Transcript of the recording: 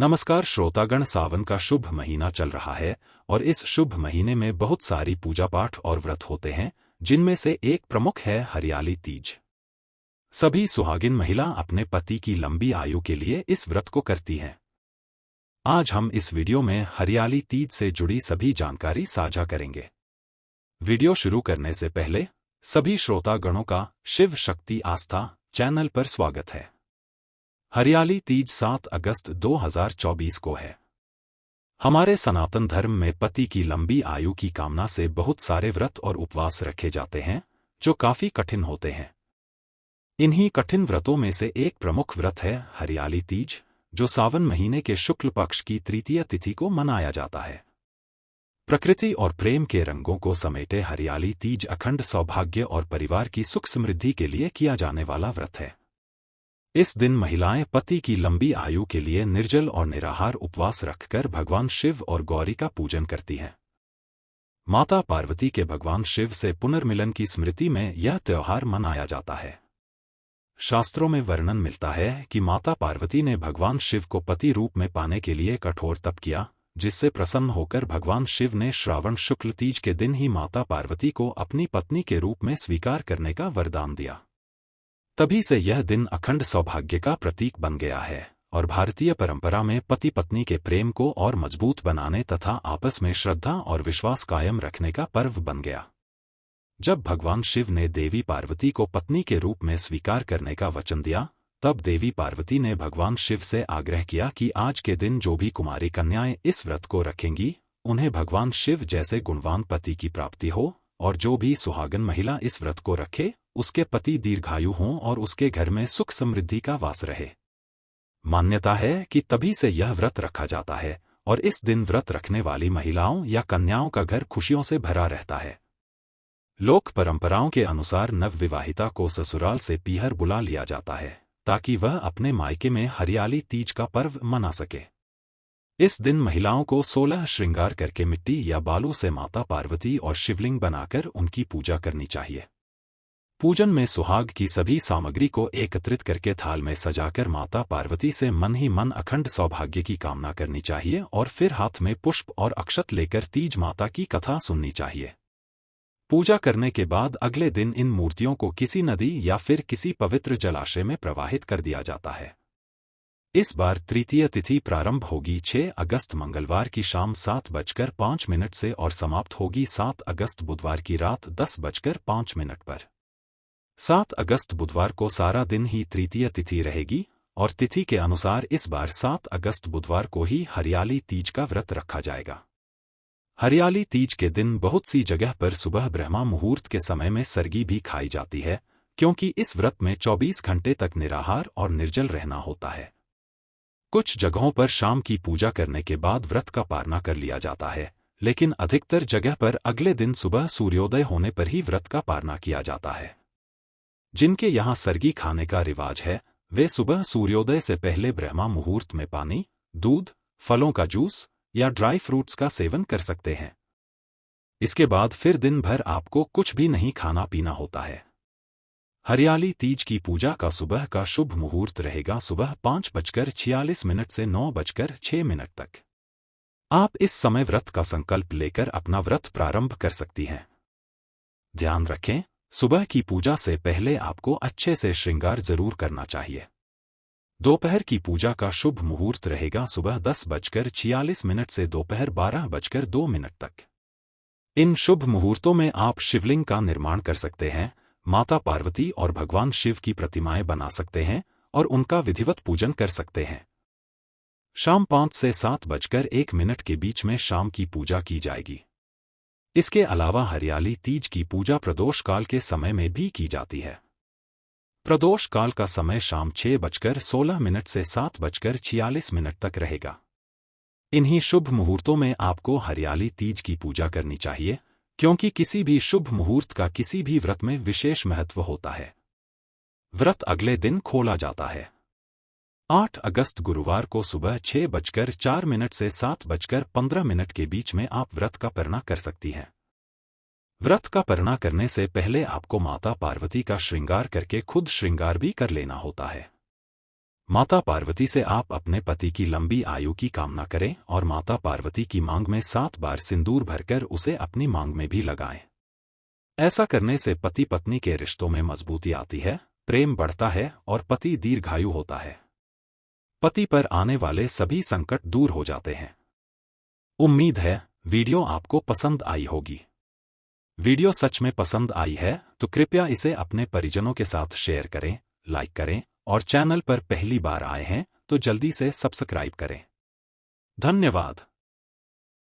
नमस्कार श्रोतागण, सावन का शुभ महीना चल रहा है और इस शुभ महीने में बहुत सारी पूजा पाठ और व्रत होते हैं, जिनमें से एक प्रमुख है हरियाली तीज। सभी सुहागिन महिला अपने पति की लंबी आयु के लिए इस व्रत को करती हैं। आज हम इस वीडियो में हरियाली तीज से जुड़ी सभी जानकारी साझा करेंगे। वीडियो शुरू करने से पहले सभी श्रोतागणों का शिव शक्ति आस्था चैनल पर स्वागत है। हरियाली तीज 7 अगस्त 2024 को है। हमारे सनातन धर्म में पति की लंबी आयु की कामना से बहुत सारे व्रत और उपवास रखे जाते हैं, जो काफी कठिन होते हैं। इन्हीं कठिन व्रतों में से एक प्रमुख व्रत है हरियाली तीज, जो सावन महीने के शुक्ल पक्ष की तृतीय तिथि को मनाया जाता है। प्रकृति और प्रेम के रंगों को समेटे हरियाली तीज अखंड सौभाग्य और परिवार की सुख समृद्धि के लिए किया जाने वाला व्रत है। इस दिन महिलाएं पति की लंबी आयु के लिए निर्जल और निराहार उपवास रखकर भगवान शिव और गौरी का पूजन करती हैं। माता पार्वती के भगवान शिव से पुनर्मिलन की स्मृति में यह त्योहार मनाया जाता है। शास्त्रों में वर्णन मिलता है कि माता पार्वती ने भगवान शिव को पति रूप में पाने के लिए कठोर तप किया, जिससे प्रसन्न होकर भगवान शिव ने श्रावण शुक्ल तीज के दिन ही माता पार्वती को अपनी पत्नी के रूप में स्वीकार करने का वरदान दिया। तभी से यह दिन अखंड सौभाग्य का प्रतीक बन गया है और भारतीय परंपरा में पति पत्नी के प्रेम को और मजबूत बनाने तथा आपस में श्रद्धा और विश्वास कायम रखने का पर्व बन गया। जब भगवान शिव ने देवी पार्वती को पत्नी के रूप में स्वीकार करने का वचन दिया, तब देवी पार्वती ने भगवान शिव से आग्रह किया कि आज के दिन जो भी कुमारी कन्याएं इस व्रत को रखेंगी, उन्हें भगवान शिव जैसे गुणवान पति की प्राप्ति हो, और जो भी सुहागन महिला इस व्रत को रखे, उसके पति दीर्घायु हों और उसके घर में सुख समृद्धि का वास रहे। मान्यता है कि तभी से यह व्रत रखा जाता है और इस दिन व्रत रखने वाली महिलाओं या कन्याओं का घर खुशियों से भरा रहता है। लोक परंपराओं के अनुसार नवविवाहिता को ससुराल से पीहर बुला लिया जाता है, ताकि वह अपने मायके में हरियाली तीज का पर्व मना सके। इस दिन महिलाओं को 16 श्रृंगार करके मिट्टी या बालू से माता पार्वती और शिवलिंग बनाकर उनकी पूजा करनी चाहिए। पूजन में सुहाग की सभी सामग्री को एकत्रित करके थाल में सजाकर माता पार्वती से मन ही मन अखंड सौभाग्य की कामना करनी चाहिए और फिर हाथ में पुष्प और अक्षत लेकर तीज माता की कथा सुननी चाहिए। पूजा करने के बाद अगले दिन इन मूर्तियों को किसी नदी या फिर किसी पवित्र जलाशय में प्रवाहित कर दिया जाता है। इस बार तृतीय तिथि प्रारंभ होगी 6 अगस्त मंगलवार की शाम 7:05 से और समाप्त होगी 7 अगस्त बुधवार की रात 10:05 पर। 7 अगस्त बुधवार को सारा दिन ही तृतीय तिथि रहेगी और तिथि के अनुसार इस बार 7 अगस्त बुधवार को ही हरियाली तीज का व्रत रखा जाएगा। हरियाली तीज के दिन बहुत सी जगह पर सुबह ब्रह्मा मुहूर्त के समय में सरगी भी खाई जाती है, क्योंकि इस व्रत में 24 घंटे तक निराहार और निर्जल रहना होता है। कुछ जगहों पर शाम की पूजा करने के बाद व्रत का पारना कर लिया जाता है, लेकिन अधिकतर जगह पर अगले दिन सुबह सूर्योदय होने पर ही व्रत का पारना किया जाता है। जिनके यहाँ सरगी खाने का रिवाज है, वे सुबह सूर्योदय से पहले ब्रह्मा मुहूर्त में पानी, दूध, फलों का जूस या ड्राई फ्रूट्स का सेवन कर सकते हैं। इसके बाद फिर दिन भर आपको कुछ भी नहीं खाना पीना होता है। हरियाली तीज की पूजा का सुबह का शुभ मुहूर्त रहेगा सुबह 5:46 से 9:06 तक। आप इस समय व्रत का संकल्प लेकर अपना व्रत प्रारंभ कर सकती हैं। ध्यान रखें, सुबह की पूजा से पहले आपको अच्छे से श्रृंगार जरूर करना चाहिए। दोपहर की पूजा का शुभ मुहूर्त रहेगा सुबह 10:46 से दोपहर 12:02 तक। इन शुभ मुहूर्तों में आप शिवलिंग का निर्माण कर सकते हैं, माता पार्वती और भगवान शिव की प्रतिमाएं बना सकते हैं और उनका विधिवत पूजन कर सकते हैं। शाम 5 से 7:01 के बीच में शाम की पूजा की जाएगी। इसके अलावा हरियाली तीज की पूजा प्रदोष काल के समय में भी की जाती है। प्रदोष काल का समय शाम 6:16 से 7:46 तक रहेगा। इन्हीं शुभ मुहूर्तों में आपको हरियाली तीज की पूजा करनी चाहिए, क्योंकि किसी भी शुभ मुहूर्त का किसी भी व्रत में विशेष महत्व होता है। व्रत अगले दिन खोला जाता है। 8 अगस्त गुरुवार को सुबह 6:04 से 7:15 के बीच में आप व्रत का पारना कर सकती हैं। व्रत का पारना करने से पहले आपको माता पार्वती का श्रृंगार करके खुद श्रृंगार भी कर लेना होता है। माता पार्वती से आप अपने पति की लंबी आयु की कामना करें और माता पार्वती की मांग में 7 बार सिंदूर भरकर उसे अपनी मांग में भी लगाएं। ऐसा करने से पति पत्नी के रिश्तों में मजबूती आती है, प्रेम बढ़ता है और पति दीर्घायु होता है। पति पर आने वाले सभी संकट दूर हो जाते हैं। उम्मीद है वीडियो आपको पसंद आई होगी। वीडियो सच में पसंद आई है तो कृपया इसे अपने परिजनों के साथ शेयर करें, लाइक करें और चैनल पर पहली बार आए हैं तो जल्दी से सब्सक्राइब करें। धन्यवाद।